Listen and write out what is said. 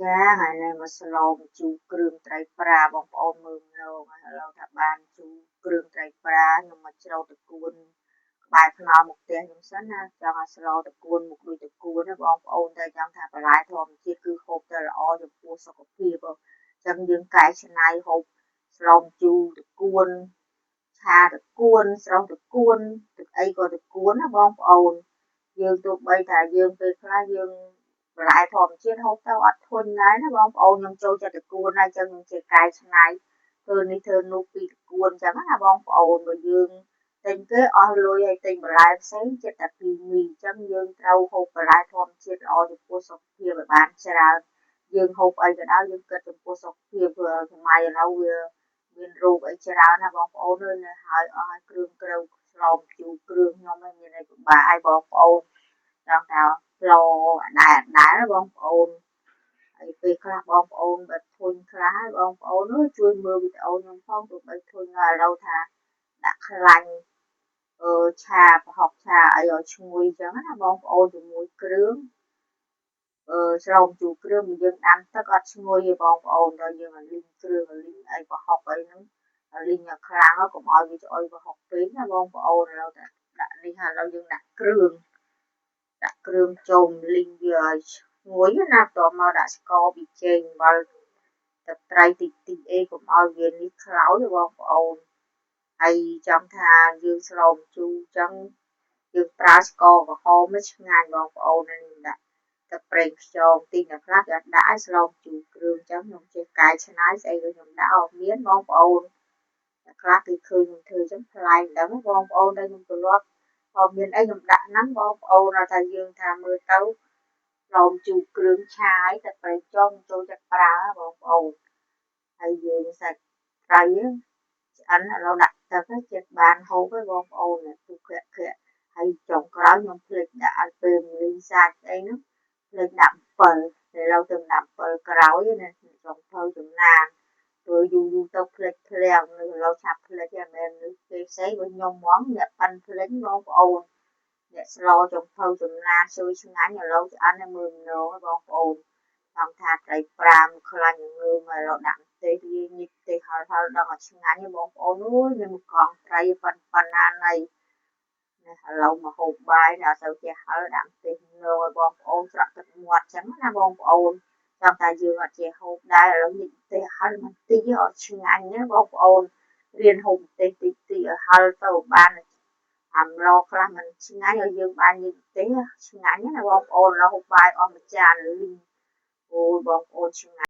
ចាថ្ងៃនេះមកស្លម្ជូរគ្រឿងត្រីប្រាបងប្អូនមើលម្ដងហើយឥឡូវថាបានជូរគ្រឿងត្រីប្រាខ្ញុំមកច្រូតត្រកួនក្បែរខ្នល់មុខផ្ទះខ្ញុំសិនណាចង់ឲ្យស្លត្រកួនមុខដូចត្រកួនណាបងប្អូនតែចង់ថាបន្លែធម្មជាតិគឺហូបទៅល្អចំពោះសុខភាពអញ្ចឹងយើងកែច្នៃហូបស្លម្ជូរត្រកួនឆាត្រកួនស្រុះត្រកួនទឹកអីក៏ត្រកួនណាបងប្អូនយើងទោះបីថាយើងពេលខ្លះយើងបន្លែធម្មជាតិហូបទៅអត់ធន់ដែរណាបងប្អូនខ្ញុំចូលចិត្តត្រកួនហើយអញ្ចឹងខ្ញុំចេះកែច្នៃធ្វើនេះធ្វើនោះពីត្រកួនអញ្ចឹងណាបងប្អូនបើយើងទិញគេអស់លុយហើយទិញបន្លែផ្សេងចិត្តតែពីមីអញ្ចឹងយើងត្រូវហូបបន្លែធម្មជាតិល្អចំពោះសុខភាពឲ្យបានច្រើនយើងហូបអីក៏ដោយយើងគិតចំពោះសុខភាពព្រោះសម័យឥឡូវវាមានរោគអីច្រើនណាបងប្អូនអើយនៅហើយអស់ហើយគ្រឿងក្រៅស្លម្ជូរគ្រឿងខ្ញុំឯងមានអីពិបាកឲ្យបងប្អូនចង់ថាស្លអដែលបងប្អូនហើយពេលខ្លះបងប្អូនបើធុញខ្លះហើយបងប្អូនអើយជួយមើលវីដេអូខ្ញុំផងទោះបីធុញឥឡូវថាដាក់ខ្លាញ់ឆាប្រហុកឆាអីឲ្យឈ្ងុយអញ្ចឹងណាបងប្អូនជាមួយគ្រឿងស្លម្ជូរគ្រឿងយើងដាំទឹកអត់ឈ្ងុយទេបងប្អូនដល់យើងអាលីងគ្រឿងអាលីងអីប្រហុកអីហ្នឹងអាលីងឲ្យខ្លាំងកុំឲ្យវាឆ្អុយប្រហុកពេកណាបងប្អូនឥឡូវតែដាក់នេះហើយឥឡូវយើងដាក់គ្រឿងចូលលីងវាឲ្យឈ្ងុយណាបន្ទាប់មកដាក់ស្ករប៊ីចេងអំបិលទឹកត្រីតិចតិចអីកុំឲ្យវានេះខ្លោចបងប្អូនហើយចង់ថាយើងស្លម្ជូរអញ្ចឹងយើងប្រើស្ករក្រហមឆ្ងាញ់បងប្អូននេះដាក់ទឹកប្រេងខ្យងតិចអ្នកខ្លះគេអត់ដាក់ឲ្យស្លម្ជូរគ្រឿងអញ្ចឹងខ្ញុំចេះកែច្នៃស្អីក៏ខ្ញុំដាក់អត់មានបងប្អូនអ្នកខ្លះគេឃើញខ្ញុំធ្វើអញ្ចឹងប្លែកដឹងបងប្អូនតែខ្ញុំទម្លាប់អត់មានអីខ្ញុំដាក់ហ្នឹងបងប្អូនថាយើងថាមើលទៅស្លម្ជូរគ្រឿងឆាយទឹកប្រេងខ្យងចូលចិត្តប្រើបងប្អូនហើយយើងសាច់ត្រីឆ្អិនឥឡូវដាក់ទឹកចិត្តបានហូបហើយបងប្អូនទុកក្រាក់ហើយចុងក្រោយខ្ញុំភ្លេចដាក់ឲ្យពេលលីងសាច់អីហ្នឹងភ្លេចដាក់អំពិលឥឡូវទៅដាក់អំពិលក្រោយណាចុងភៅចំណានព្រោះយូរទៅភ្លេចភ្លាំងឥឡូវឆាប់ភ្លេចហ្នឹងមែនពេលផ្សេងដូចខ្ញុំហ្មងអ្នកប៉ិនភ្លេចបងប្អូនអ្នកស្លចុងភៅចំណានជួយឆ្ងាញ់ឥឡូវឆ្អិនឲ្យមើលម្ដងបងប្អូនចង់ថាត្រីប្រាខ្លាញ់ងើមឥឡូវដាក់ម្ទេសវាញិចម្ទេសហឹរដល់ឲ្យឆ្ងាញ់បងប្អូនអើយមានកង់ត្រីប៉ុណ្ណាណីឥឡូវមកហូបបាយអត់សូវចេះហឹរដាក់ម្ទេសនងឲ្យបងប្អូនច្រក់ទឹកមាត់ចឹងណាបងប្អូនចង់ថាយើងអត់ចេះហូបដែរឥឡូវញិចម្ទេសហឹរបន្តិចឲ្យឆ្ងាញ់ណាបងប្អូនរៀនហូបម្ទេសតិចតិចឲ្យហឹរទៅបានអាម្លខ្លះมันឆ្ងាញ់ឲ្យយើងបានញិចម្ទេសឆ្ងាញ់ណាបងប្អូនឥឡូវហូបបាយអស់មួយចានលីងអូយបងប្អូនឆ្ងាញ់